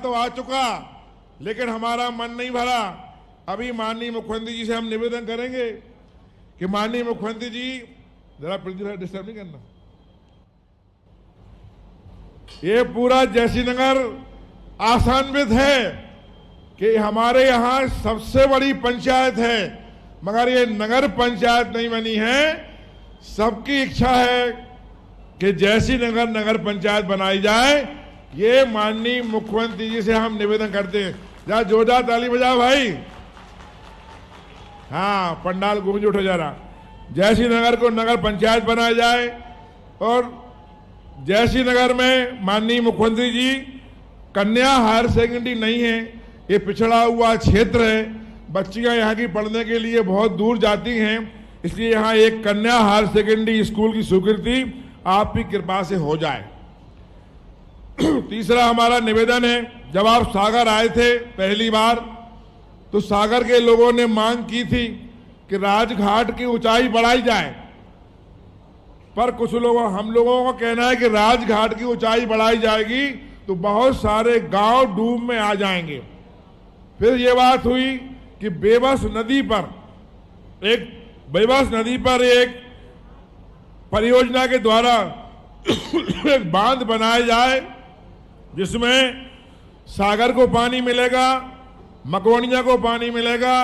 तो आ चुका, लेकिन हमारा मन नहीं भरा। अभी माननीय मुख्यमंत्री जी से हम निवेदन करेंगे कि माननीय मुख्यमंत्री जी, जरा पृथ्वी डिस्टर्ब नहीं करना। ये पूरा जयसिंहनगर आशान्वित है कि हमारे यहाँ सबसे बड़ी पंचायत है, मगर ये नगर पंचायत नहीं बनी है। सबकी इच्छा है कि जयसिंहनगर नगर पंचायत बनाई जाए। ये माननीय मुख्यमंत्री जी से हम निवेदन करते हैं। जरा जोरदार ताली बजाओ भाई। हाँ, पंडाल गूंज उठो जरा। जयसिंहनगर को नगर पंचायत बनाया जाए और जयसिंहनगर में माननीय मुख्यमंत्री जी कन्या हायर सेकेंडरी नहीं है, ये पिछड़ा हुआ क्षेत्र है। बच्चियां यहाँ की पढ़ने के लिए बहुत दूर जाती हैं, इसलिए यहाँ एक कन्या हायर सेकेंडरी स्कूल की स्वीकृति आपकी कृपा से हो जाए। तीसरा हमारा निवेदन है, जब आप सागर आए थे पहली बार तो सागर के लोगों ने मांग की थी कि राजघाट की ऊंचाई बढ़ाई जाए, पर कुछ लोगों हम लोगों का कहना है कि राजघाट की ऊंचाई बढ़ाई जाएगी तो बहुत सारे गांव डूब में आ जाएंगे। फिर ये बात हुई कि बेबस नदी पर एक परियोजना के द्वारा एक बांध बनाया जाए, जिसमें सागर को पानी मिलेगा, मकवानिया को पानी मिलेगा,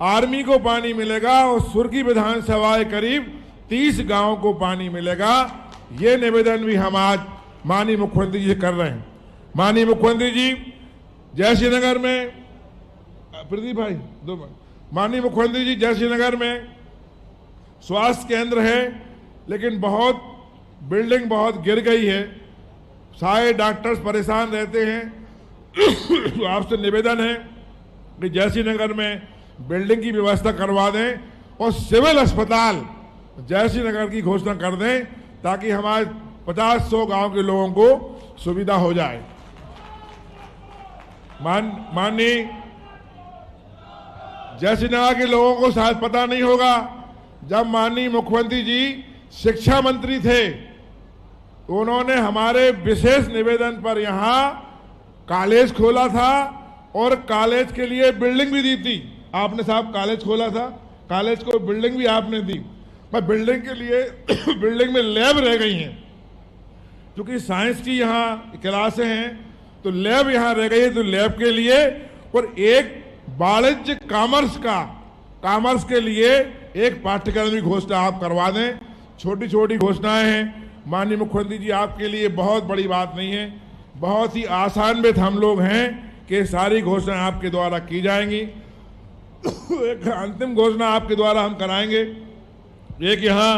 आर्मी को पानी मिलेगा और सुर्खी विधानसभा करीब 30 गांवों को पानी मिलेगा। ये निवेदन भी हम आज माननीय मुख्यमंत्री जी से कर रहे हैं। माननीय मुख्यमंत्री जी, जयसिंहनगर में प्रदीप भाई माननीय मुख्यमंत्री जी, जयसिंहनगर में स्वास्थ्य केंद्र है, लेकिन बिल्डिंग बहुत गिर गई है, सारे डॉक्टर्स परेशान रहते हैं। तो आपसे निवेदन है कि जयसिंहनगर में बिल्डिंग की व्यवस्था करवा दें और सिविल अस्पताल जयसिंहनगर की घोषणा कर दें, ताकि हमारे 50-100 गांव के लोगों को सुविधा हो जाए। माननीय जयसिंहनगर के लोगों को शायद पता नहीं होगा, जब माननीय मुख्यमंत्री जी शिक्षा मंत्री थे तो उन्होंने हमारे विशेष निवेदन पर यहाँ कॉलेज खोला था और कॉलेज के लिए बिल्डिंग भी दी थी। आपने साहब कॉलेज खोला था, कॉलेज को बिल्डिंग भी आपने दी, पर बिल्डिंग के लिए बिल्डिंग में लैब रह गई हैं, क्योंकि साइंस की यहाँ क्लासें हैं तो लैब यहाँ रह गई है। तो लैब के लिए और एक वाणिज्य कॉमर्स के लिए एक पाठ्यक्रम की घोषणा आप करवा दें। छोटी छोटी घोषणाएं हैं माननीय मुख्यमंत्री जी, आपके लिए बहुत बड़ी बात नहीं है, बहुत ही आसान्वित हम लोग हैं कि सारी घोषणाएं आपके द्वारा की जाएंगी। एक अंतिम घोषणा आपके द्वारा हम कराएंगे। एक यहाँ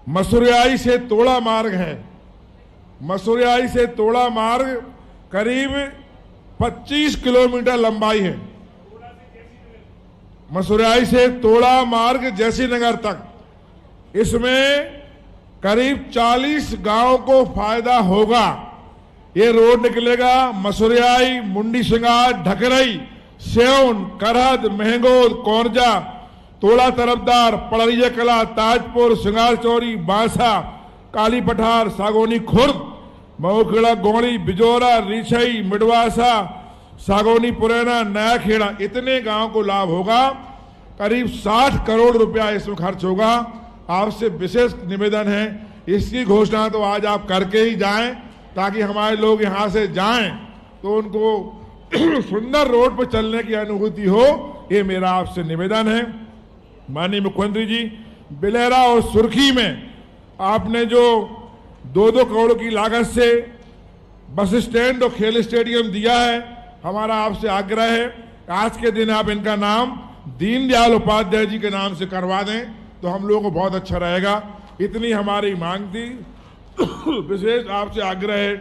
मसूरियाई से तोड़ा मार्ग है, मसूरियाई से तोड़ा मार्ग करीब 25 किलोमीटर लंबाई है। मसूरियाई से तोड़ा मार्ग जयसिंहनगर तक, इसमें करीब 40 गांव को फायदा होगा। ये रोड निकलेगा मसूरियाई, मुंडी सिंगार, ढकरई, सेवन, करहद, महंगोद, कोरजा, तोड़ा तरफदार, पड़रिया कला, ताजपुर, सिंगार चौरी, बांसा, काली पठार, सागौनी खुर्द, मऊखेड़ा, गोड़ी, बिजोरा, रीछई, मिडवासा, सागौनी पुरैना, नया खेड़ा, इतने गांव को लाभ होगा। करीब 60 करोड़ रुपया इसमें खर्च होगा। आपसे विशेष निवेदन है, इसकी घोषणा तो आज आप करके ही जाएं, ताकि हमारे लोग यहाँ से जाएं तो उनको सुंदर रोड पर चलने की अनुभूति हो। ये मेरा आपसे निवेदन है। माननीय मुख्यमंत्री जी, बिलेरा और सुर्खी में आपने जो 2-2 करोड़ की लागत से बस स्टैंड और खेल स्टेडियम दिया है, हमारा आपसे आग्रह है आज के दिन आप इनका नाम दीनदयाल उपाध्याय जी के नाम से करवा दें तो हम लोगों को बहुत अच्छा रहेगा। इतनी हमारी मांग थी। विशेष आपसे आग्रह है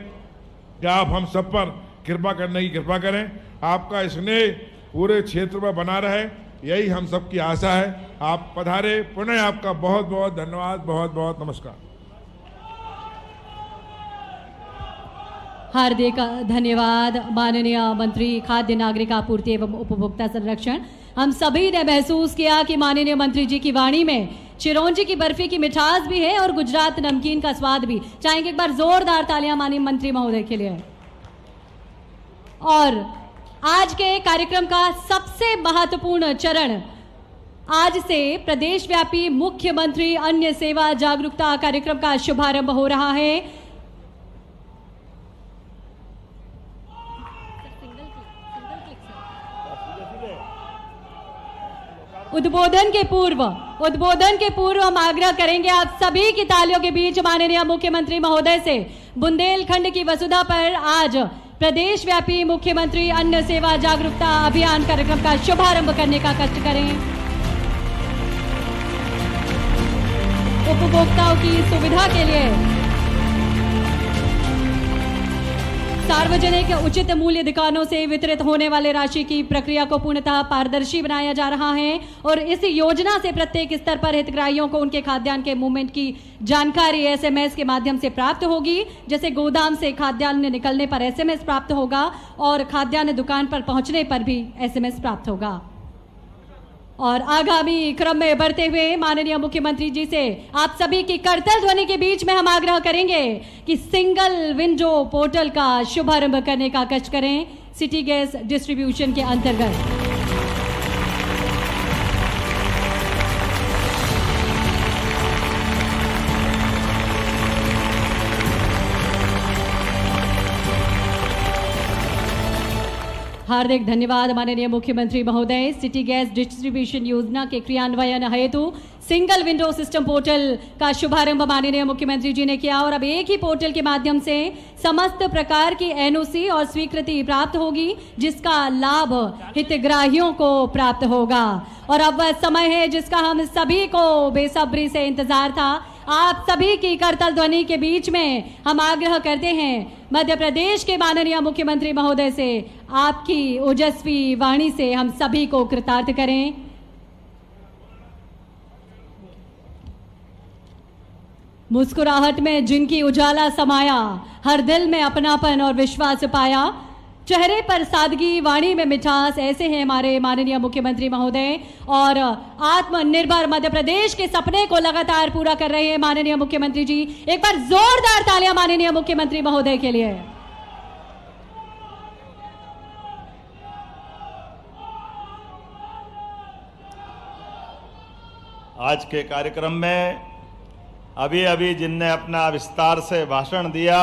कि आप हम सब पर कृपा करने की कृपा करें। आपका स्नेह पूरे क्षेत्र में बना रहे, यही हम सबकी आशा है। आप पधारे, पुनः आपका बहुत बहुत धन्यवाद, बहुत बहुत नमस्कार। हार्दिक धन्यवाद माननीय मंत्री खाद्य नागरिक आपूर्ति एवं उपभोक्ता संरक्षण। हम सभी ने महसूस किया कि माननीय मंत्री जी की वाणी में चिरौंजी की बर्फी की मिठास भी है और गुजरात नमकीन का स्वाद भी। चाहेंगे एक बार जोरदार तालियां माननीय मंत्री महोदय के लिए। और आज के कार्यक्रम का सबसे महत्वपूर्ण चरण आज से प्रदेश व्यापी मुख्यमंत्री अन्य सेवा जागरूकता कार्यक्रम का शुभारंभ हो रहा है। उद्बोधन के पूर्व हम आग्रह करेंगे आप सभी की तालियों के बीच माननीय मुख्यमंत्री महोदय से बुंदेलखंड की वसुधा पर आज प्रदेश व्यापी मुख्यमंत्री अन्न सेवा जागरूकता अभियान कार्यक्रम का शुभारंभ करने का कष्ट करें। उपभोक्ताओं की सुविधा के लिए सार्वजनिक उचित मूल्य दुकानों से वितरित होने वाले राशि की प्रक्रिया को पूर्णतः पारदर्शी बनाया जा रहा है और इस योजना से प्रत्येक स्तर पर हितग्राहियों को उनके खाद्यान्न के मूवमेंट की जानकारी एसएमएस के माध्यम से प्राप्त होगी। जैसे गोदाम से खाद्यान्न निकलने पर एसएमएस प्राप्त होगा और खाद्यान्न दुकान पर पहुंचने पर भी एसएमएस प्राप्त होगा। और आगामी क्रम में बढ़ते हुए माननीय मुख्यमंत्री जी से आप सभी की करतल ध्वनि के बीच में हम आग्रह करेंगे कि सिंगल विंडो पोर्टल का शुभारंभ करने का कष्ट करें सिटी गैस डिस्ट्रीब्यूशन के अंतर्गत। हार्दिक धन्यवाद माननीय मुख्यमंत्री महोदय। सिटी गैस डिस्ट्रीब्यूशन योजना के क्रियान्वयन हेतु सिंगल विंडो सिस्टम पोर्टल का शुभारंभ माननीय मुख्यमंत्री जी ने किया और अब एक ही पोर्टल के माध्यम से समस्त प्रकार की एनओसी और स्वीकृति प्राप्त होगी जिसका लाभ हितग्राहियों को प्राप्त होगा। और अब वह समय है जिसका हम सभी को बेसब्री से इंतजार था। आप सभी की करतल ध्वनि के बीच में हम आग्रह करते हैं मध्य प्रदेश के माननीय मुख्यमंत्री महोदय से आपकी ओजस्वी वाणी से हम सभी को कृतार्थ करें। मुस्कुराहट में जिनकी उजाला समाया, हर दिल में अपनापन और विश्वास पाया, चेहरे पर सादगी, वाणी में मिठास, ऐसे हैं हमारे माननीय मुख्यमंत्री महोदय। और आत्मनिर्भर मध्य प्रदेश के सपने को लगातार पूरा कर रहे हैं माननीय मुख्यमंत्री जी। एक बार जोरदार तालियां माननीय मुख्यमंत्री महोदय के लिए। आज के कार्यक्रम में अभी जिनने अपना विस्तार से भाषण दिया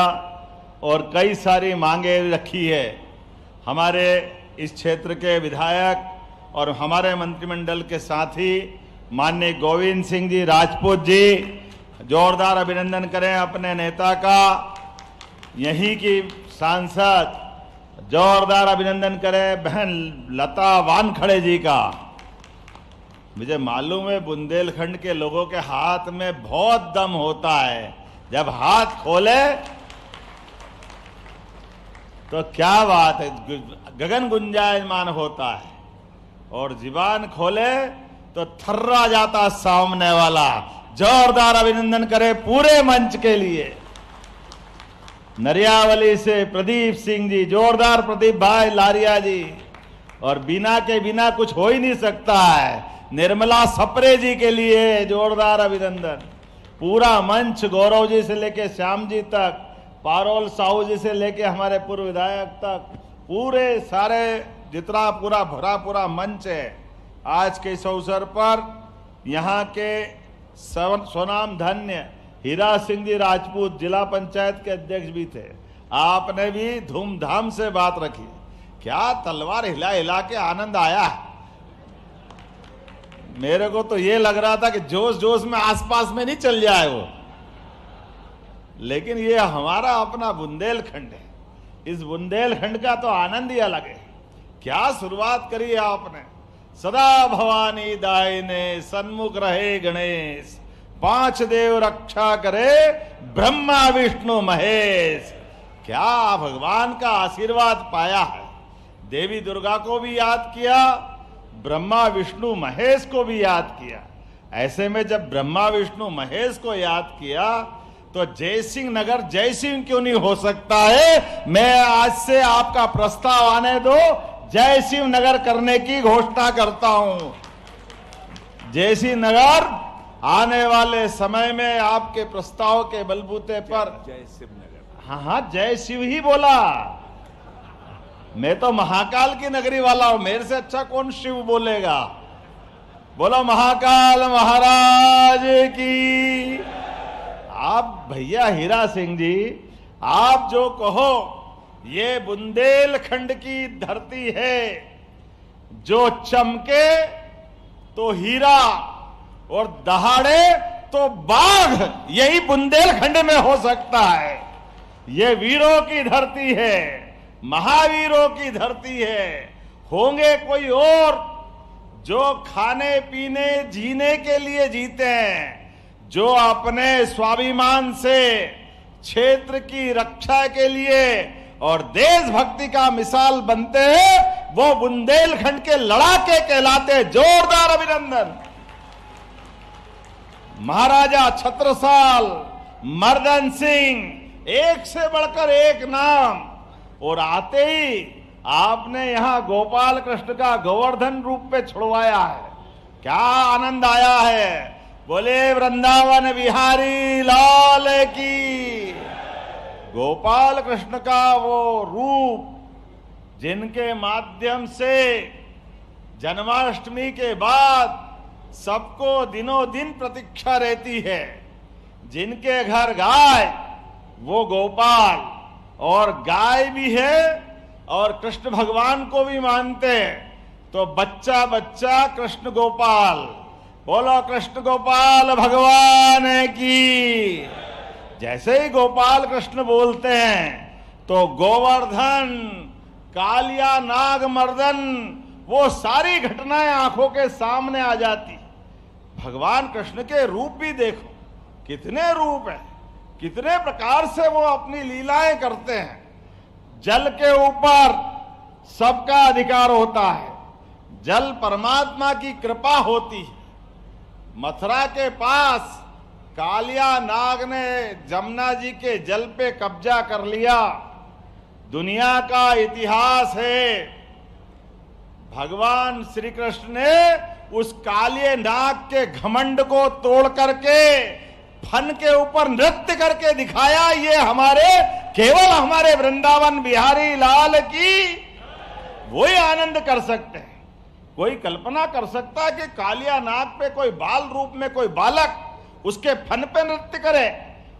और कई सारी मांगे रखी है, हमारे इस क्षेत्र के विधायक और हमारे मंत्रिमंडल के साथी माननीय गोविंद सिंह जी राजपूत जी, जोरदार अभिनंदन करें अपने नेता का। यहीं की सांसद, जोरदार अभिनंदन करें बहन लता वानखड़े जी का। मुझे मालूम है बुंदेलखंड के लोगों के हाथ में बहुत दम होता है, जब हाथ खोले तो क्या बात है, गगन गुंजायमान होता है और जीवान खोले तो थर्रा जाता सामने वाला। जोरदार अभिनंदन करें पूरे मंच के लिए। नरियावली से प्रदीप सिंह जी, जोरदार प्रदीप भाई लारिया जी। और बिना के बिना कुछ हो ही नहीं सकता है, निर्मला सप्रे जी के लिए जोरदार अभिनंदन। पूरा मंच गौरव जी से लेके श्याम जी तक, पारोल साहू जी से लेके हमारे पूर्व विधायक तक, पूरे सारे जितना पूरा मंच है। आज के इस अवसर पर यहाँ के स्वनाम धन्य हीरा सिंह जी राजपूत जिला पंचायत के अध्यक्ष भी थे, आपने भी धूमधाम से बात रखी। क्या तलवार हिला हिला के आनंद आया। मेरे को तो ये लग रहा था कि जोश जोश में आसपास में नहीं चल जाए वो, लेकिन ये हमारा अपना बुंदेलखंड है। इस बुंदेलखंड का तो आनंद ही अलग है। क्या शुरुआत करी है आपने। सदा भवानी दायिने सन्मुख रहे गणेश, पांच देव रक्षा करे ब्रह्मा विष्णु महेश। क्या भगवान का आशीर्वाद पाया है। देवी दुर्गा को भी याद किया, ब्रह्मा विष्णु महेश को भी याद किया। ऐसे में जब ब्रह्मा विष्णु महेश को याद किया तो जयसिंह नगर जयसिंह क्यों नहीं हो सकता है। मैं आज से आपका प्रस्ताव आने दो, जयसिंह नगर करने की घोषणा करता हूं। जयसिंह नगर आने वाले समय में आपके प्रस्ताव के बलबूते पर, हाँ जय शिव ही बोला, मैं तो महाकाल की नगरी वाला हूं, मेरे से अच्छा कौन शिव बोलेगा। बोलो महाकाल महाराज की। आप भैया हीरा सिंह जी, आप जो कहो, ये बुंदेलखंड की धरती है, जो चमके तो हीरा और दहाड़े तो बाघ, यही बुंदेलखंड में हो सकता है। ये वीरों की धरती है, महावीरों की धरती है। होंगे कोई और जो खाने पीने जीने के लिए जीते हैं, जो अपने स्वाभिमान से क्षेत्र की रक्षा के लिए और देशभक्ति का मिसाल बनते हैं, वो बुंदेलखंड के लड़ाके कहलाते। जोरदार अभिनंदन। महाराजा छत्रसाल, मर्दन सिंह, एक से बढ़कर एक नाम। और आते ही आपने यहां गोपाल कृष्ण का गोवर्धन रूप पे छुड़वाया है, क्या आनंद आया है। बोले वृंदावन बिहारी लाल की। गोपाल कृष्ण का वो रूप जिनके माध्यम से जन्माष्टमी के बाद सबको दिनों दिन प्रतीक्षा रहती है। जिनके घर गाय वो गोपाल, और गाय भी है और कृष्ण भगवान को भी मानते हैं, तो बच्चा बच्चा कृष्ण गोपाल। बोलो कृष्ण गोपाल भगवान की। जैसे ही गोपाल कृष्ण बोलते हैं तो गोवर्धन, कालिया, नाग, मर्दन, वो सारी घटनाएं आंखों के सामने आ जाती। भगवान कृष्ण के रूप भी देखो, कितने रूप है, कितने प्रकार से वो अपनी लीलाएं करते हैं। जल के ऊपर सबका अधिकार होता है, जल परमात्मा की कृपा होती है। मथुरा के पास कालिया नाग ने जमुना जी के जल पे कब्जा कर लिया। दुनिया का इतिहास है, भगवान श्री कृष्ण ने उस कालिए नाग के घमंड को तोड़ करके फन के ऊपर नृत्य करके दिखाया। ये हमारे, केवल हमारे वृंदावन बिहारी लाल की वो ही आनंद कर सकते हैं। कोई कल्पना कर सकता है कि कालिया नाग पे कोई बाल रूप में कोई बालक उसके फन पे नृत्य करे?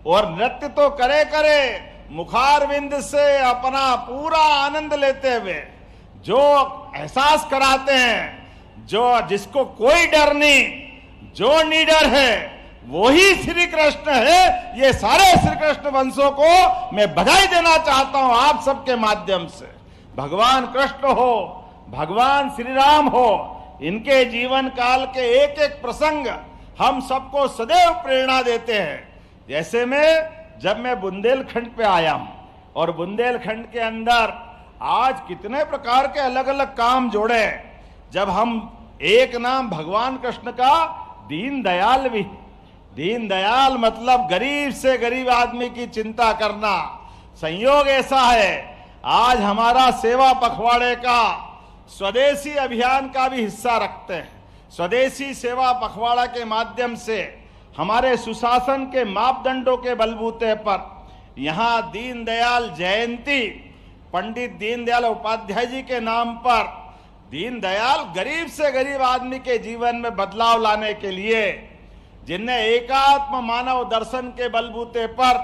और नृत्य तो करे करे, मुखारविंद से अपना पूरा आनंद लेते हुए जो एहसास कराते हैं, जो जिसको कोई डर नहीं, जो निडर है वही श्री कृष्ण है। ये सारे श्री कृष्ण वंशों को मैं बधाई देना चाहता हूं आप सबके माध्यम से। भगवान कृष्ण हो, भगवान श्री राम हो, इनके जीवन काल के एक एक प्रसंग हम सबको सदैव प्रेरणा देते हैं। जैसे जब मैं बुंदेलखंड पे आया हूं, और बुंदेलखंड के अंदर आज कितने प्रकार के अलग अलग काम जोड़े। जब हम एक नाम भगवान कृष्ण का दीनदयाल भी, दीनदयाल मतलब गरीब से गरीब आदमी की चिंता करना। संयोग ऐसा है, आज हमारा सेवा पखवाड़े का स्वदेशी अभियान का भी हिस्सा रखते हैं। स्वदेशी सेवा पखवाड़ा के माध्यम से हमारे सुशासन के मापदंडों के बलबूते पर यहाँ दीनदयाल जयंती, पंडित दीनदयाल उपाध्याय जी के नाम पर, दीनदयाल गरीब से गरीब आदमी के जीवन में बदलाव लाने के लिए, जिनने एकात्म मानव दर्शन के बलबूते पर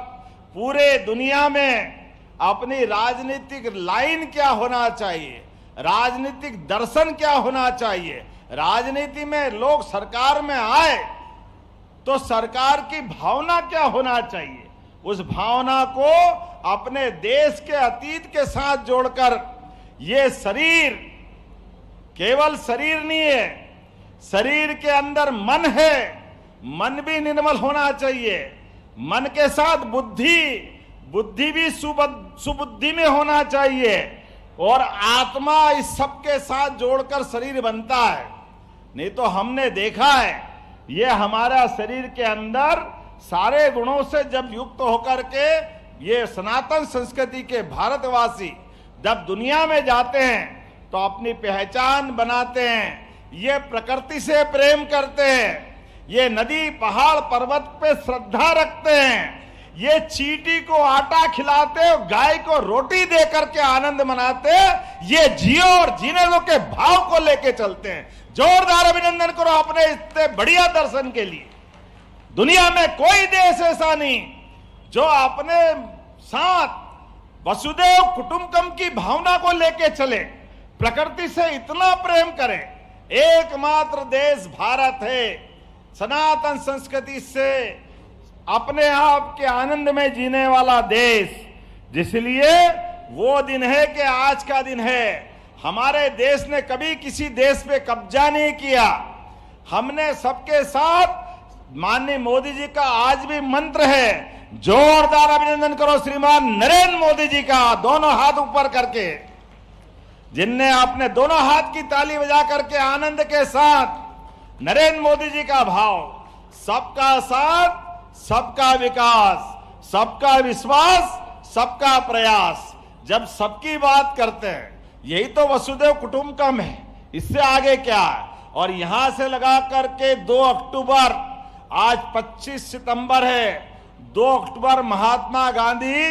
पूरे दुनिया में अपनी राजनीतिक लाइन क्या होना चाहिए, राजनीतिक दर्शन क्या होना चाहिए, राजनीति में लोग सरकार में आए तो सरकार की भावना क्या होना चाहिए, उस भावना को अपने देश के अतीत के साथ जोड़कर, ये शरीर केवल शरीर नहीं है, शरीर के अंदर मन है, मन भी निर्मल होना चाहिए। मन के साथ बुद्धि, बुद्धि भी सुबुद्धि में होना चाहिए, और आत्मा इस सब के साथ जोड़कर शरीर बनता है। नहीं तो हमने देखा है, ये हमारा शरीर के अंदर सारे गुणों से जब युक्त होकर के ये सनातन संस्कृति के भारतवासी जब दुनिया में जाते हैं तो अपनी पहचान बनाते हैं। ये प्रकृति से प्रेम करते हैं, ये नदी पहाड़ पर्वत पे श्रद्धा रखते हैं, ये चींटी को आटा खिलाते और गाय को रोटी दे करके आनंद मनाते, ये जियो और जीने दो के भाव को लेके चलते हैं। जोरदार अभिनंदन करो अपने इतने बढ़िया दर्शन के लिए। दुनिया में कोई देश ऐसा नहीं जो अपने साथ वसुदेव कुटुंबकम की भावना को लेके चले, प्रकृति से इतना प्रेम करे। एकमात्र देश भारत है, सनातन संस्कृति से अपने आप के आनंद में जीने वाला देश। जिसलिए वो दिन है कि आज का दिन है। हमारे देश ने कभी किसी देश पे कब्जा नहीं किया। हमने सबके साथ, माननीय मोदी जी का आज भी मंत्र है, जोरदार अभिनंदन करो श्रीमान नरेंद्र मोदी जी का, दोनों हाथ ऊपर करके, जिनने अपने दोनों हाथ की ताली बजा करके आनंद के साथ नरेंद्र मोदी जी का भाव, सबका साथ, सबका विकास, सबका विश्वास, सबका प्रयास, जब सबकी बात करते हैं, यही तो वसुदेव कुटुंबकम है। इससे आगे क्या है? और यहां से लगा करके 2 अक्टूबर, आज 25 सितंबर है, 2 अक्टूबर महात्मा गांधी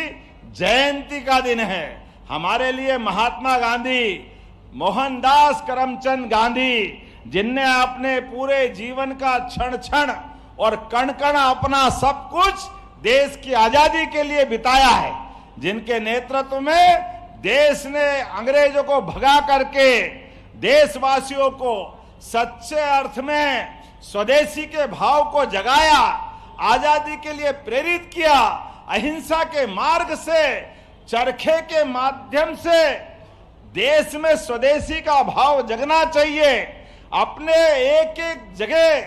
जयंती का दिन है। हमारे लिए महात्मा गांधी, मोहनदास करमचंद गांधी, जिनने अपने पूरे जीवन का क्षण क्षण और कण कण अपना सब कुछ देश की आजादी के लिए बिताया है, जिनके नेतृत्व में देश ने अंग्रेजों को भगा करके देशवासियों को सच्चे अर्थ में स्वदेशी के भाव को जगाया, आजादी के लिए प्रेरित किया, अहिंसा के मार्ग से, चरखे के माध्यम से देश में स्वदेशी का भाव जगना चाहिए। अपने एक एक जगह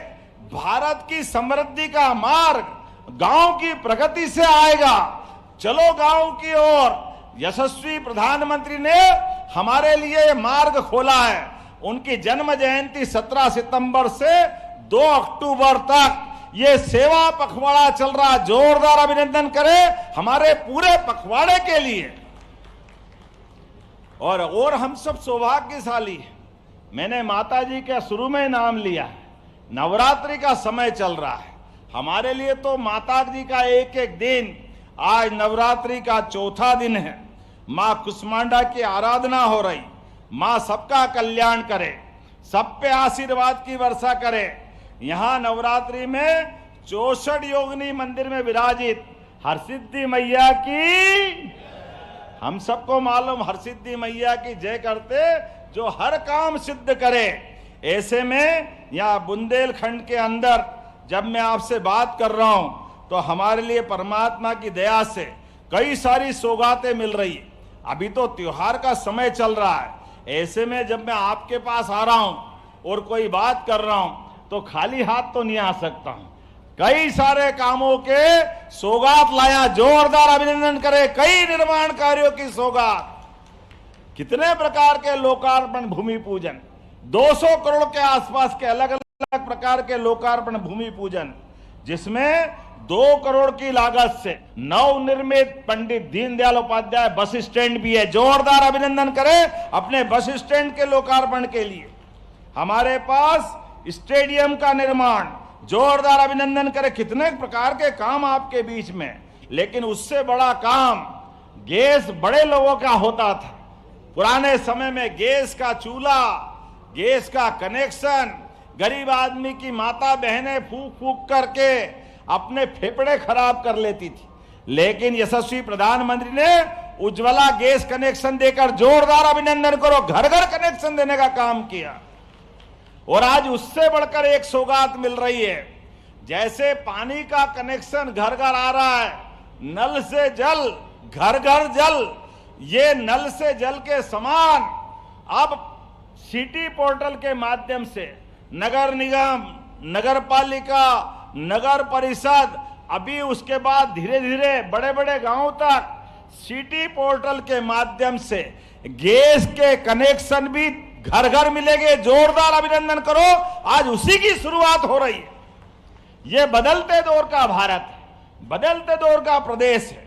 भारत की समृद्धि का मार्ग गांव की प्रगति से आएगा। चलो गांव की ओर। यशस्वी प्रधानमंत्री ने हमारे लिए मार्ग खोला है। उनकी जन्म जयंती 17 सितंबर से 2 अक्टूबर तक ये सेवा पखवाड़ा चल रहा। जोरदार अभिनंदन करें हमारे पूरे पखवाड़े के लिए। और हम सब सौभाग्यशाली हैं। मैंने माता जी का शुरू में नाम लिया। नवरात्रि का समय चल रहा है। हमारे लिए तो माता जी का एक एक दिन, आज नवरात्रि का 4था दिन है। मां कुष्मांडा की आराधना हो रही। मां सबका कल्याण करे, सब पे आशीर्वाद की वर्षा करे। यहां नवरात्रि में 64 योगिनी मंदिर में विराजित हरसिद्धि मैया की, हम सबको मालूम हरसिद्धि मैया की जय करते जो हर काम सिद्ध करे। ऐसे में यहाँ बुंदेलखंड के अंदर जब मैं आपसे बात कर रहा हूं तो हमारे लिए परमात्मा की दया से कई सारी सौगातें मिल रही है। अभी तो त्योहार का समय चल रहा है। ऐसे में जब मैं आपके पास आ रहा हूं और कोई बात कर रहा हूं तो खाली हाथ तो नहीं आ सकता हूं। कई सारे कामों के सौगात लाया। जोरदार अभिनंदन करें। कई निर्माण कार्यों की सौगात, कितने प्रकार के लोकार्पण भूमि पूजन, 200 करोड़ के आसपास के अलग अलग प्रकार के लोकार्पण भूमि पूजन, जिसमें 2 करोड़ की लागत से नवनिर्मित पंडित दीनदयाल उपाध्याय बस स्टैंड भी है। जोरदार अभिनंदन करें अपने बस स्टैंड के लोकार्पण के लिए। हमारे पास स्टेडियम का निर्माण, जोरदार अभिनंदन करें। कितने प्रकार के काम आपके बीच में। लेकिन उससे बड़ा काम गैस बड़े लोगों का होता था। पुराने समय में गैस का चूल्हा, गैस का कनेक्शन, गरीब आदमी की माता बहनें फूक फूक करके अपने फेफड़े खराब कर लेती थी। लेकिन यशस्वी प्रधानमंत्री ने उज्ज्वला गैस कनेक्शन देकर, जोरदार अभिनंदन करो, घर घर कनेक्शन देने का काम किया। और आज उससे बढ़कर एक सौगात मिल रही है। जैसे पानी का कनेक्शन घर घर आ रहा है, नल से जल, घर घर जल, ये नल से जल के समान अब सिटी पोर्टल के माध्यम से नगर निगम, नगर पालिका, नगर परिषद, अभी उसके बाद धीरे धीरे बड़े बड़े गांवों तक सिटी पोर्टल के माध्यम से गैस के कनेक्शन भी घर घर मिलेंगे। जोरदार अभिनंदन करो, आज उसी की शुरुआत हो रही है। यह बदलते दौर का भारत है, बदलते दौर का प्रदेश है।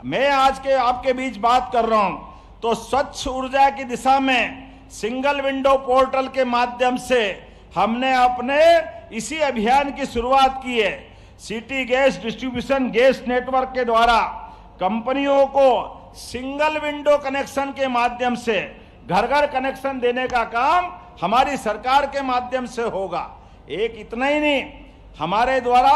मैं आज के आपके बीच बात कर रहा हूं तो स्वच्छ ऊर्जा की दिशा में सिंगल विंडो पोर्टल के माध्यम से हमने अपने इसी अभियान की शुरुआत की है। City gas distribution gas network के द्वारा कंपनियों को सिंगल विंडो कनेक्शन के माध्यम से घर घर कनेक्शन देने का काम हमारी सरकार के माध्यम से होगा। एक इतना ही नहीं, हमारे द्वारा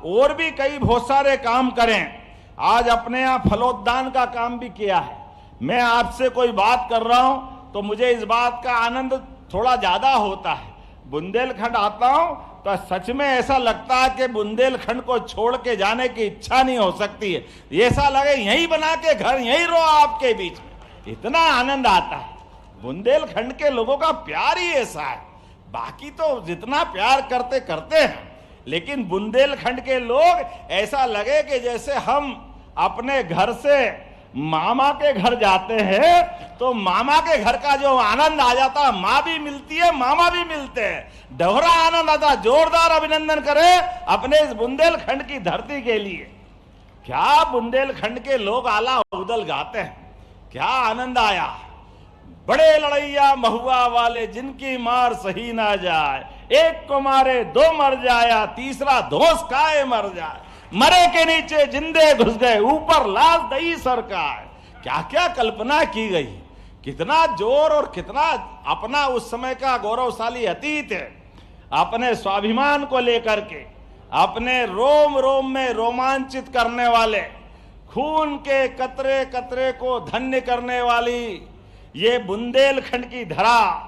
और भी कई बहुत सारे काम करें। आज अपने यहाँ फलोद्यान का काम भी किया है। मैं आपसे कोई बात कर रहा हूं तो मुझे इस बात का आनंद थोड़ा ज्यादा होता है। बुंदेलखंड आता हूं तो सच में ऐसा लगता है कि बुंदेलखंड को छोड़ के जाने की इच्छा नहीं हो सकती है। ऐसा लगे यहीं बना के घर यहीं रहो आपके बीच में, इतना आनंद आता है। बुंदेलखंड के लोगों का प्यार ही ऐसा है। बाकी तो जितना प्यार करते करते हैं, लेकिन बुंदेलखंड के लोग ऐसा लगे कि जैसे हम अपने घर से मामा के घर जाते हैं तो मामा के घर का जो आनंद आ जाता है, माँ भी मिलती है मामा भी मिलते हैं, दोहरा आनंद आता। जोरदार अभिनंदन करें अपने इस बुंदेलखंड की धरती के लिए। क्या बुंदेलखंड के लोग आला उदल गाते हैं, क्या आनंद आया। बड़े लड़ैया महुआ वाले जिनकी मार सही ना जाए, एक को मारे दो मर जाया, तीसरा धोस खाए मर जाए, मरे के नीचे जिंदे घुस गए, ऊपर लाश दई सरकार। क्या क्या कल्पना की गई, कितना जोर और कितना अपना उस समय का गौरवशाली अतीत है। अपने स्वाभिमान को लेकर के अपने रोम रोम में रोमांचित करने वाले, खून के कतरे कतरे को धन्य करने वाली ये बुंदेलखंड की धरा।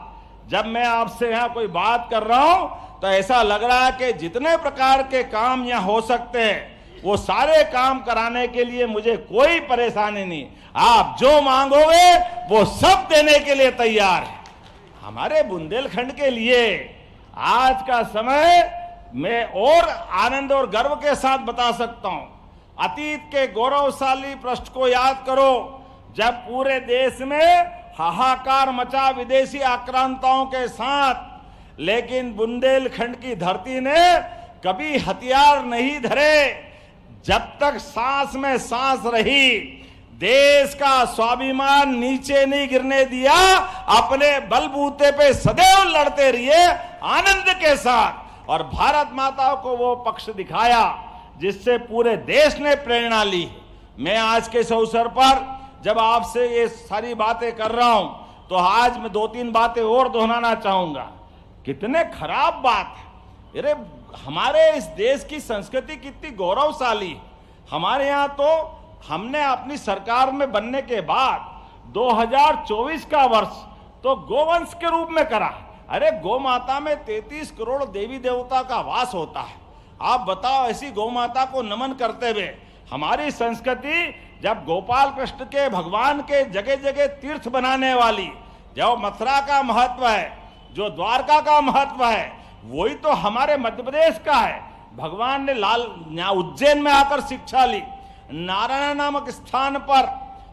जब मैं आपसे यहाँ कोई बात कर रहा हूं तो ऐसा लग रहा है कि जितने प्रकार के काम यहाँ हो सकते हैं वो सारे काम कराने के लिए मुझे कोई परेशानी नहीं। आप जो मांगोगे वो सब देने के लिए तैयार है। हमारे बुंदेलखंड के लिए आज का समय मैं और आनंद और गर्व के साथ बता सकता हूं। अतीत के गौरवशाली पृष्ठ को याद करो, जब पूरे देश में हाहाकार मचा विदेशी आक्रांताओं के साथ, लेकिन बुंदेलखंड की धरती ने कभी हथियार नहीं धरे। जब तक सांस में सांस रही, देश का स्वाभिमान नीचे नहीं गिरने दिया, अपने बलबूते पे सदैव लड़ते रहिए आनंद के साथ। और भारत माता को वो पक्ष दिखाया जिससे पूरे देश ने प्रेरणा ली। मैं आज के इस अवसर पर जब आपसे ये सारी बातें कर रहा हूं तो आज मैं दो तीन बातें और दोहराना चाहूंगा। कितने खराब बात है, अरे हमारे इस देश की संस्कृति कितनी गौरवशाली। हमारे यहाँ तो हमने अपनी सरकार में बनने के बाद 2024 का वर्ष तो गोवंश के रूप में करा। अरे गौ माता में 33 करोड़ देवी देवता का वास होता है। आप बताओ, ऐसी गौ माता को नमन करते हुए हमारी संस्कृति, जब गोपाल कृष्ण के भगवान के जगह जगह तीर्थ बनाने वाली, जो मथुरा का महत्व है, जो द्वारका का महत्व है, वही तो हमारे मध्य प्रदेश का है। भगवान ने उज्जैन में आकर शिक्षा ली। नारायण नामक स्थान पर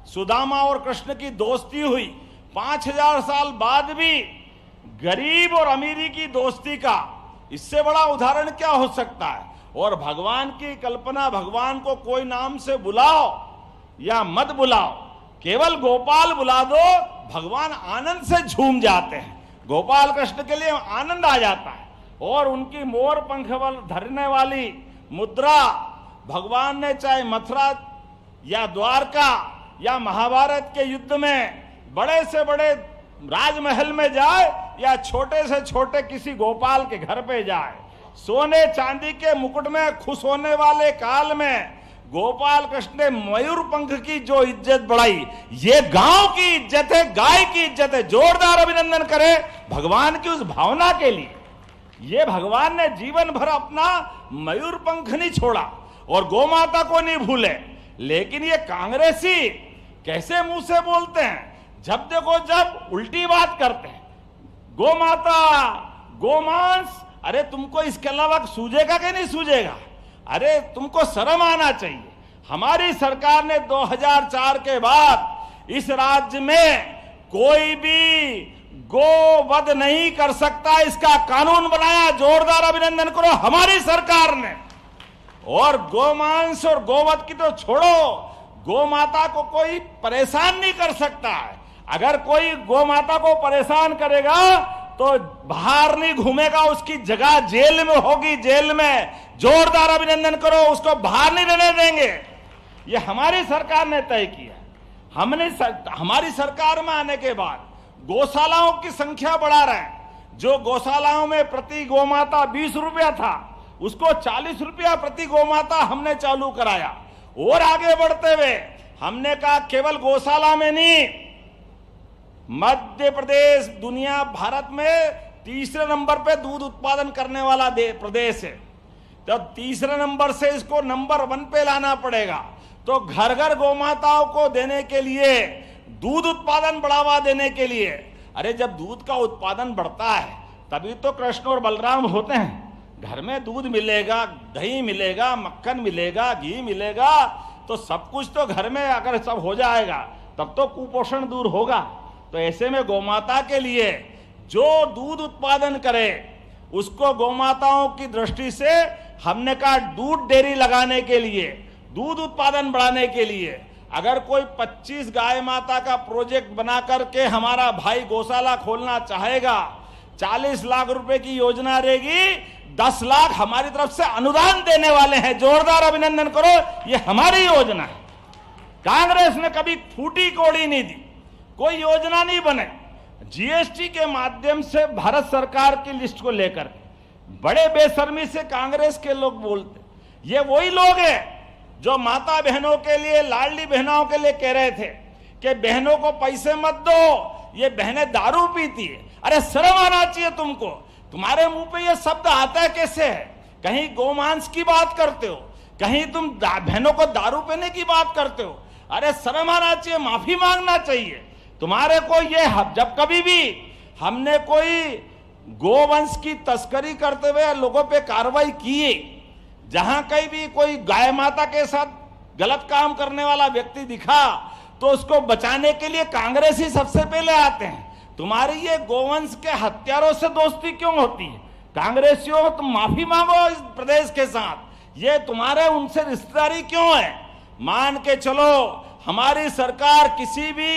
सुदामा और कृष्ण की दोस्ती हुई। 5000 साल बाद भी गरीब और अमीरी की दोस्ती का इससे बड़ा उदाहरण क्या हो सकता है। और भगवान की कल्पना, भगवान को कोई नाम से बुलाओ या मत बुलाओ, केवल गोपाल बुला दो, भगवान आनंद से झूम जाते हैं। गोपाल कृष्ण के लिए आनंद आ जाता है। और उनकी मोर पंख धरने वाली मुद्रा भगवान ने चाहे मथुरा या द्वारका या महाभारत के युद्ध में बड़े से बड़े राजमहल में जाए या छोटे से छोटे किसी गोपाल के घर पे जाए, सोने चांदी के मुकुट में खुश होने वाले काल में गोपाल कृष्ण ने मयूर पंख की जो इज्जत बढ़ाई, ये गांव की इज्जत है, गाय की इज्जत है। जोरदार अभिनंदन करें भगवान की उस भावना के लिए। ये भगवान ने जीवन भर अपना मयूर पंख नहीं छोड़ा और गौ माता को नहीं भूले। लेकिन ये कांग्रेसी कैसे मुंह से बोलते हैं, जब देखो जब उल्टी बात करते हैं। गौ माता, गोमांस, अरे तुमको इसके अलावा सूझेगा कि नहीं सूझेगा? अरे तुमको शर्म आना चाहिए। हमारी सरकार ने 2004 के बाद इस राज्य में कोई भी गोवध नहीं कर सकता, इसका कानून बनाया। जोरदार अभिनंदन करो हमारी सरकार ने। और गोमांस और गोवध की तो छोड़ो, गौ माता को कोई परेशान नहीं कर सकता है। अगर कोई गौ माता को परेशान करेगा तो बाहर नहीं घूमेगा, उसकी जगह जेल में होगी, जेल में। जोरदार अभिनंदन करो, उसको बाहर नहीं रहने देंगे। ये हमारी सरकार ने तय किया। हमारी सरकार में आने के बाद गौशालाओं की संख्या बढ़ा रहे हैं। जो गौशालाओं में प्रति गौमाता 20 रुपया था, उसको 40 रुपया प्रति गौमाता हमने चालू कराया। और आगे बढ़ते हुए हमने कहा केवल गौशाला में नहीं, मध्य प्रदेश दुनिया भारत में तीसरे नंबर पे दूध उत्पादन करने वाला प्रदेश है। तो तीसरे नंबर से इसको नंबर 1 पे लाना पड़ेगा। तो घर घर गौमाताओं को देने के लिए, दूध उत्पादन बढ़ावा देने के लिए, अरे जब दूध का उत्पादन बढ़ता है तभी तो कृष्ण और बलराम होते हैं। घर में दूध मिलेगा, दही मिलेगा, मक्खन मिलेगा, घी मिलेगा, तो सब कुछ तो घर में अगर सब हो जाएगा तब तो कुपोषण दूर होगा। तो ऐसे में गौमाता के लिए जो दूध उत्पादन करे उसको गौमाताओं की दृष्टि से हमने कहा दूध डेयरी लगाने के लिए, दूध उत्पादन बढ़ाने के लिए अगर कोई 25 गाय माता का प्रोजेक्ट बना करके हमारा भाई गौशाला खोलना चाहेगा, 40 लाख रुपए की योजना रहेगी, 10 लाख हमारी तरफ से अनुदान देने वाले हैं। जोरदार अभिनंदन करो, ये हमारी योजना है। कांग्रेस ने कभी फूटी कोड़ी नहीं दी, कोई योजना नहीं बने। जीएसटी के माध्यम से भारत सरकार की लिस्ट को लेकर बड़े बेशर्मी से कांग्रेस के लोग बोलते, ये वही लोग हैं जो माता बहनों के लिए, लाडली बहनों के लिए कह रहे थे कि बहनों को पैसे मत दो, ये बहनें दारू पीती है। अरे शर्म आना चाहिए तुमको, तुम्हारे मुंह पे ये शब्द आता है कैसे है? कहीं गोमांस की बात करते हो, कहीं तुम बहनों को दारू पीने की बात करते हो। अरे शर्म आना चाहिए, माफी मांगना चाहिए तुम्हारे को। ये जब कभी भी हमने कोई गोवंश की तस्करी करते हुए लोगों पे कार्रवाई की, जहां कहीं भी कोई गाय माता के साथ गलत काम करने वाला व्यक्ति दिखा तो उसको बचाने के लिए कांग्रेस ही सबसे पहले आते हैं। तुम्हारी ये गोवंश के हत्यारों से दोस्ती क्यों होती है? कांग्रेसियों, तुम माफी मांगो इस प्रदेश के साथ। ये तुम्हारे उनसे रिश्तेदारी क्यों है? मान के चलो, हमारी सरकार किसी भी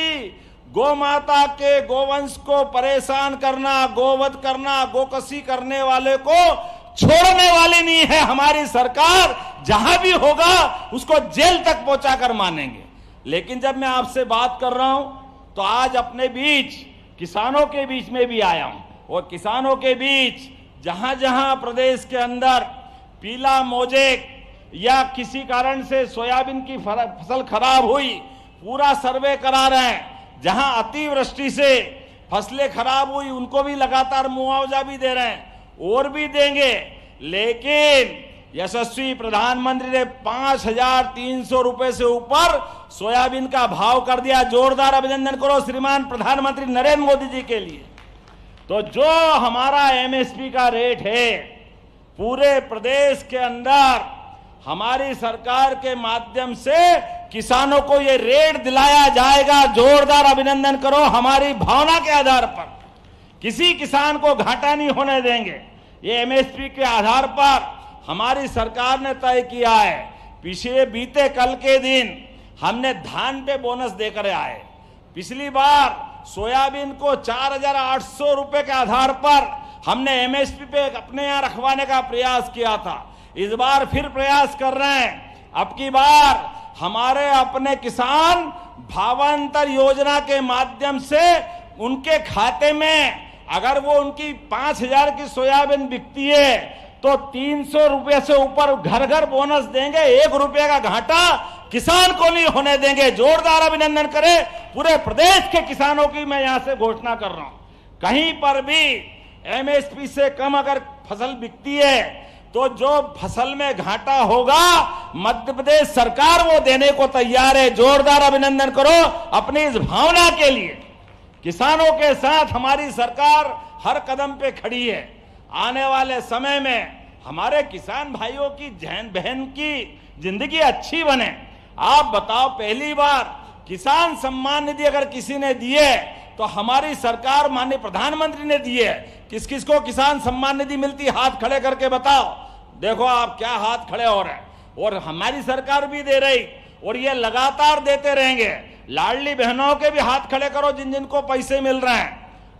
गौ माता के गोवंश को परेशान करना, गोवध करना, गोकसी करने वाले को छोड़ने वाली नहीं है। हमारी सरकार जहां भी होगा उसको जेल तक पहुंचाकर मानेंगे। लेकिन जब मैं आपसे बात कर रहा हूं तो आज अपने बीच किसानों के बीच में भी आया हूं, और किसानों के बीच जहां जहां प्रदेश के अंदर पीला मोजेक या किसी कारण से सोयाबीन की फसल खराब हुई, पूरा सर्वे करा रहे हैं। जहां अतिवृष्टि से फसलें खराब हुई उनको भी लगातार मुआवजा भी दे रहे हैं, और भी देंगे। लेकिन यशस्वी प्रधानमंत्री ने 5,300 रुपए से ऊपर सोयाबीन का भाव कर दिया। जोरदार अभिनंदन करो श्रीमान प्रधानमंत्री नरेंद्र मोदी जी के लिए। तो जो हमारा एमएसपी का रेट है पूरे प्रदेश के अंदर हमारी सरकार के माध्यम से किसानों को ये रेट दिलाया जाएगा। जोरदार अभिनंदन करो। हमारी भावना के आधार पर किसी किसान को घाटा नहीं होने देंगे। ये एमएसपी के आधार पर हमारी सरकार ने तय किया है। पिछले बीते कल के दिन हमने धान पे बोनस देकर आए। पिछली बार सोयाबीन को 4,800 रुपए के आधार पर हमने एमएसपी पे अपने यहां रखवाने का प्रयास किया था। इस बार फिर प्रयास कर रहे हैं। अब की बार हमारे अपने किसान भावांतर योजना के माध्यम से उनके खाते में अगर वो उनकी 5,000 की सोयाबीन बिकती है तो 300 रुपए से ऊपर घर घर बोनस देंगे। 1 रुपए का घाटा किसान को नहीं होने देंगे। जोरदार अभिनंदन करें पूरे प्रदेश के किसानों की। मैं यहां से घोषणा कर रहा हूं, कहीं पर भी एमएसपी से कम अगर फसल बिकती है तो जो फसल में घाटा होगा मध्य प्रदेश सरकार वो देने को तैयार है। जोरदार अभिनंदन करो अपनी इस भावना के लिए। किसानों के साथ हमारी सरकार हर कदम पे खड़ी है। आने वाले समय में हमारे किसान भाइयों की बहन की जिंदगी अच्छी बने। आप बताओ, पहली बार किसान सम्मान निधि अगर किसी ने दी है तो हमारी सरकार माननीय प्रधानमंत्री ने दी है। किस किस को किसान सम्मान निधि मिलती, हाथ खड़े करके बताओ। देखो आप क्या हाथ खड़े हो रहे हैं। और हमारी सरकार भी दे रही और ये लगातार देते रहेंगे। लाडली बहनों के भी हाथ खड़े करो जिन जिनको पैसे मिल रहे हैं।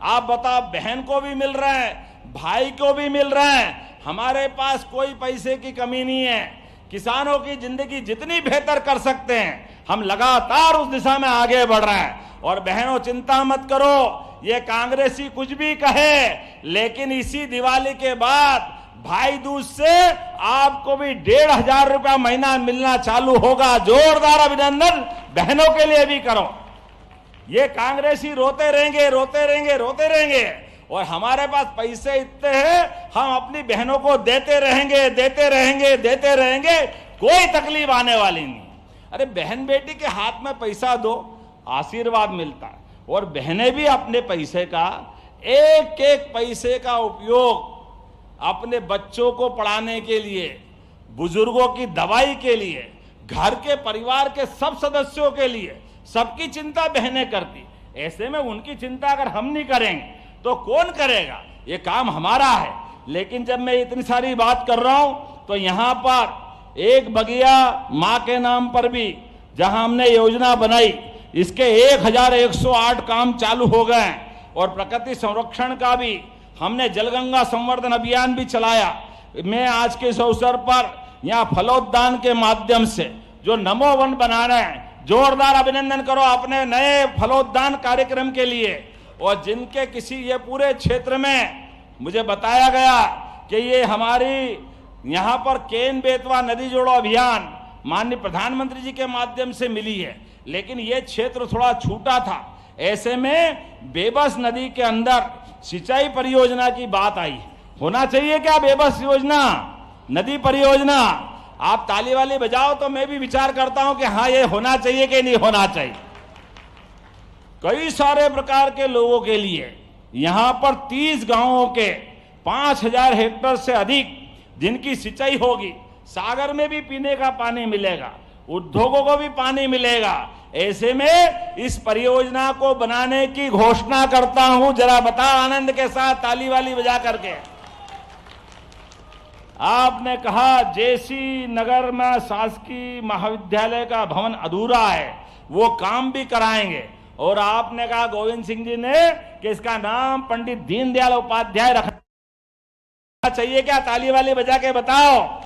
आप बताओ, बहन को भी मिल रहा है, भाई को भी मिल रहा है। हमारे पास कोई पैसे की कमी नहीं है। किसानों की जिंदगी जितनी बेहतर कर सकते हैं, हम लगातार उस दिशा में आगे बढ़ रहे हैं। और बहनों, चिंता मत करो, ये कांग्रेसी कुछ भी कहे, लेकिन इसी दिवाली के बाद भाई दूज से आपको भी 1,500 रुपया महीना मिलना चालू होगा। जोरदार अभिनंदन बहनों के लिए भी करो। ये कांग्रेसी रोते रहेंगे, रोते रहेंगे, रोते रहेंगे, और हमारे पास पैसे इतने हैं, हम अपनी बहनों को देते रहेंगे, देते रहेंगे, देते रहेंगे, कोई तकलीफ आने वाली नहीं। अरे बहन बेटी के हाथ में पैसा दो, आशीर्वाद मिलता है। और बहनें भी अपने पैसे का, एक एक पैसे का उपयोग अपने बच्चों को पढ़ाने के लिए, बुजुर्गों की दवाई के लिए, घर के परिवार के सब सदस्यों के लिए, सबकी चिंता बहनें करती। ऐसे में उनकी चिंता अगर हम नहीं करेंगे तो कौन करेगा? ये काम हमारा है। लेकिन जब मैं इतनी सारी बात कर रहा हूं, तो यहां पर एक बगिया मां के नाम पर भी जहां हमने योजना बनाई, इसके 1108 काम चालू हो गए हैं। और प्रकृति संरक्षण का भी हमने जलगंगा संवर्धन अभियान भी चलाया। मैं आज के इस अवसर पर यहाँ फलोद्यान के माध्यम से जो नमो वन बना रहे हैं, जोरदार अभिनंदन करो अपने नए फलोद्यान कार्यक्रम के लिए। और जिनके किसी ये पूरे क्षेत्र में मुझे बताया गया कि ये हमारी यहाँ पर केन बेतवा नदी जोड़ो अभियान माननीय प्रधानमंत्री जी के माध्यम से मिली है, लेकिन ये क्षेत्र थोड़ा छूटा था। ऐसे में बेबस नदी के अंदर सिंचाई परियोजना की बात आई। होना चाहिए क्या बेबस योजना, नदी परियोजना? आप ताली वाली बजाओ तो मैं भी विचार करता हूं कि हाँ, ये होना चाहिए कि नहीं होना चाहिए। कई सारे प्रकार के लोगों के लिए यहां पर 30 गांवों के 5,000 हेक्टेयर से अधिक जिनकी सिंचाई होगी, सागर में भी पीने का पानी मिलेगा, उद्योगों को भी पानी मिलेगा। ऐसे में इस परियोजना को बनाने की घोषणा करता हूं। जरा बता आनंद के साथ ताली वाली बजा करके। आपने कहा जेसी नगर में शासकीय महाविद्यालय का भवन अधूरा है, वो काम भी कराएंगे। और आपने कहा गोविंद सिंह जी ने कि इसका नाम पंडित दीनदयाल उपाध्याय रखना चाहिए क्या? ताली वाली बजा के बताओ।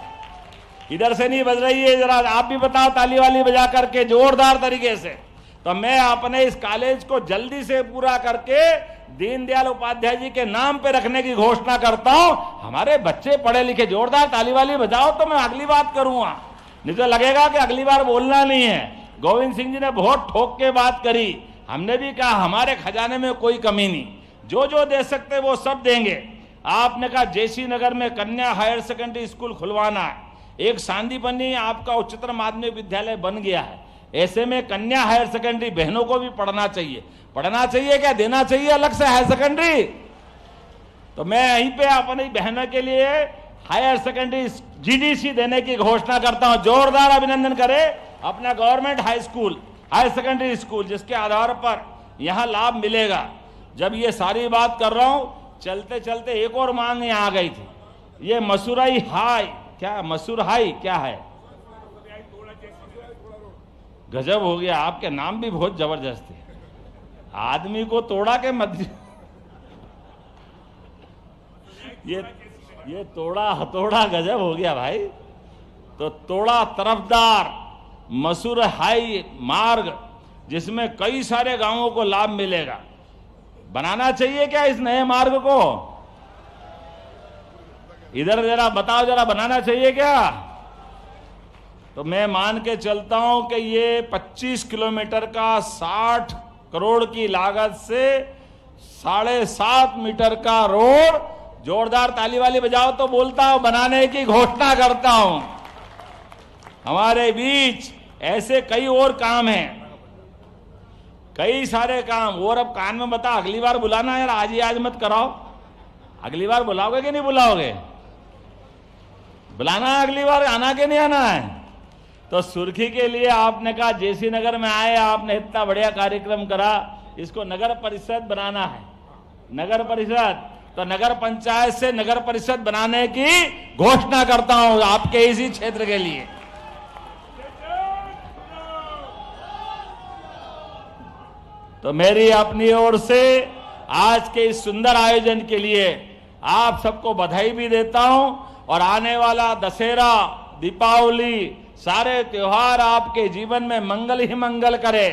इधर से नहीं बज रही है, जरा आप भी बताओ ताली वाली बजा करके जोरदार तरीके से। तो मैं अपने इस कॉलेज को जल्दी से पूरा करके दीनदयाल उपाध्याय जी के नाम पे रखने की घोषणा करता हूं। हमारे बच्चे पढ़े लिखे, जोरदार ताली वाली बजाओ तो मैं अगली बात करूंगा, नहीं तो लगेगा कि अगली बार बोलना नहीं है। गोविंद सिंह जी ने बहुत ठोक के बात करी, हमने भी कहा हमारे खजाने में कोई कमी नहीं, जो जो दे सकते वो सब देंगे। आपने कहा जेसी नगर में कन्या हायर सेकेंडरी स्कूल खुलवाना है, एक सांदीपनी आपका उच्चतर माध्यमिक विद्यालय बन गया है। ऐसे में कन्या हायर सेकेंडरी बहनों को भी पढ़ना चाहिए। पढ़ना चाहिए क्या, देना चाहिए अलग से हायर सेकेंडरी? तो मैं यहीं पे अपनी बहनों के लिए हायर सेकेंडरी जीडीसी देने की घोषणा करता हूं। जोरदार अभिनंदन करें अपना government high school, higher secondary school, जिसके आधार पर यहां लाभ मिलेगा। जब ये सारी बात कर रहा हूं, चलते चलते एक और मांग यहां आ गई थी, ये मसूराई हाई, क्या मसूर हाई क्या है? गजब हो गया, आपके नाम भी बहुत जबरदस्त है। आदमी को तोड़ा के मत ये तोड़ा हथौड़ा गजब हो गया भाई। तो तोड़ा तरफदार मसूर हाई मार्ग, जिसमें कई सारे गांवों को लाभ मिलेगा, बनाना चाहिए क्या इस नए मार्ग को? इधर जरा बताओ, जरा बनाना चाहिए क्या? तो मैं मान के चलता हूं कि ये 25 किलोमीटर का 60 करोड़ की लागत से 7.5 मीटर का रोड, जोरदार ताली वाली बजाओ तो बोलता हूं, बनाने की घोषणा करता हूं। हमारे बीच ऐसे कई और काम हैं, कई सारे काम। और अब कान में बता, अगली बार बुलाना यार, आज ही आज मत कराओ। अगली बार बुलाओगे कि नहीं बुलाओगे? बुलाना है अगली बार, आना के नहीं आना है? तो सुर्खी के लिए आपने कहा जेसी नगर में आए, आपने इतना बढ़िया कार्यक्रम करा, इसको नगर परिषद बनाना है। नगर परिषद, तो नगर पंचायत से नगर परिषद बनाने की घोषणा करता हूं आपके इसी क्षेत्र के लिए। तो मेरी अपनी ओर से आज के इस सुंदर आयोजन के लिए आप सबको बधाई भी देता हूं और आने वाला दशहरा, दीपावली, सारे त्योहार आपके जीवन में मंगल ही मंगल करे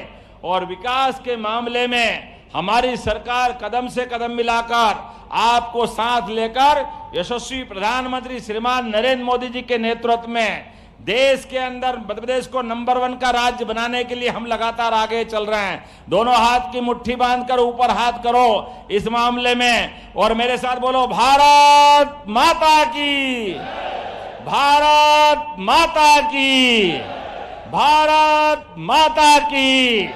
और विकास के मामले में हमारी सरकार कदम से कदम मिलाकर आपको साथ लेकर यशस्वी प्रधानमंत्री श्रीमान नरेंद्र मोदी जी के नेतृत्व में देश के अंदर मध्य प्रदेश को नंबर 1 का राज्य बनाने के लिए हम लगातार आगे चल रहे हैं। दोनों हाथ की मुट्ठी बांधकर ऊपर हाथ करो इस मामले में और मेरे साथ बोलो, भारत माता की, भारत माता की, भारत माता की।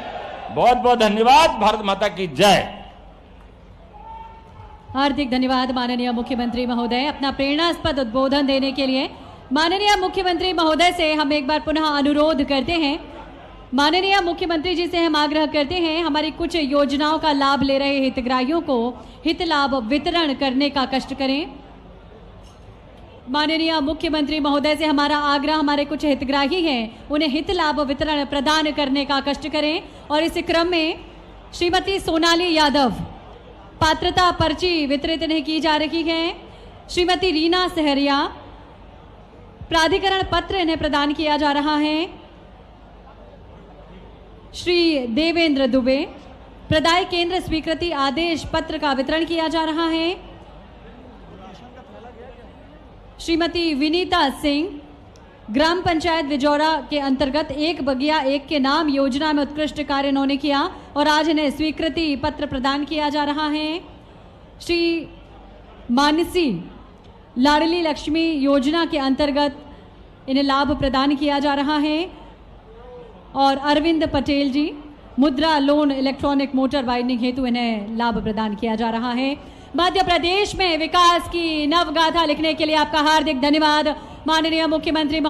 बहुत बहुत धन्यवाद। भारत माता की जय। हार्दिक धन्यवाद माननीय मुख्यमंत्री महोदय। अपना प्रेरणास्पद उद्बोधन देने के लिए माननीय मुख्यमंत्री महोदय से हम एक बार पुनः अनुरोध करते हैं। माननीय मुख्यमंत्री जी से हम आग्रह करते हैं, हमारी कुछ योजनाओं का लाभ ले रहे हितग्राहियों को हित लाभ वितरण करने का कष्ट करें। माननीय मुख्यमंत्री महोदय से हमारा आग्रह, हमारे कुछ हितग्राही हैं, उन्हें हित लाभ वितरण प्रदान करने का कष्ट करें। और इस क्रम में श्रीमती सोनाली यादव, पात्रता पर्ची वितरित नहीं की जा रही है। श्रीमती रीना सहरिया, प्राधिकरण पत्र इन्हें प्रदान किया जा रहा है। श्री देवेंद्र दुबे, प्रदाय केंद्र स्वीकृति आदेश पत्र का वितरण किया जा रहा है। श्रीमती विनीता सिंह, ग्राम पंचायत विजौरा के अंतर्गत 1 बगिया 1 के नाम योजना में उत्कृष्ट कार्य इन्होंने किया और आज इन्हें स्वीकृति पत्र प्रदान किया जा रहा है। श्री मानसी, लाडली लक्ष्मी योजना के अंतर्गत इन्हें लाभ प्रदान किया जा रहा है। और अरविंद पटेल जी, मुद्रा लोन इलेक्ट्रॉनिक मोटर वाइंडिंग हेतु इन्हें लाभ प्रदान किया जा रहा है। मध्य प्रदेश में विकास की नवगाथा लिखने के लिए आपका हार्दिक धन्यवाद माननीय मुख्यमंत्री।